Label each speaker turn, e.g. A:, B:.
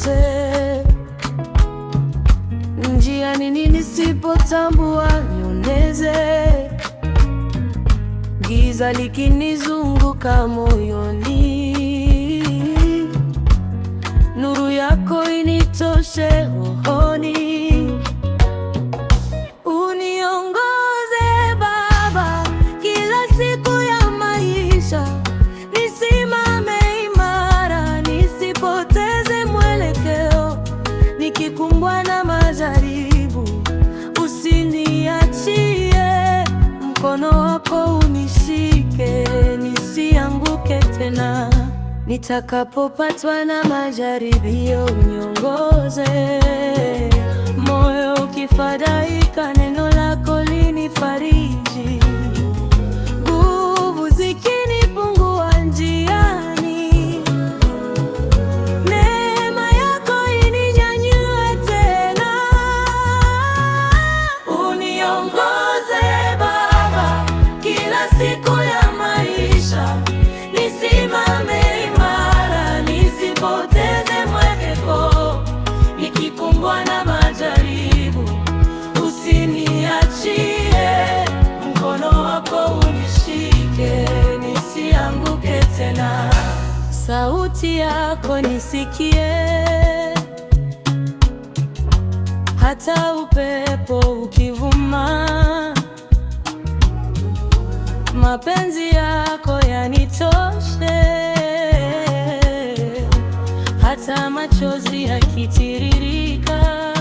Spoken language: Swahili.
A: uniongoze njiani, nisipotambua nioneze, giza likinizunguka moyoni, nuru yako initoshe rohoni. Uniongoze Baba kila siku ya maisha, nisimame imara, nisipoteze mwelekeo, nikikumbwa na majaribu usiniachie, mkono wako unishike, nisianguke tena. Nitakapopatwa na majaribio uniongoze, moyo ukifadhaika neno lako linifariji, nguvu zikinipungua njiani, neema yako ininyanyue tena. Uniongoze Baba kila siku ya maisha, nisimame imara, nisipoteze mwelekeo, nikikumbwa na majaribu usiniachie, mkono wako unishike, nisianguke tena. Sauti yako nisikie, hata upepo ukivuma, mapenzi yako yanitoshe, hata machozi yakitiririka,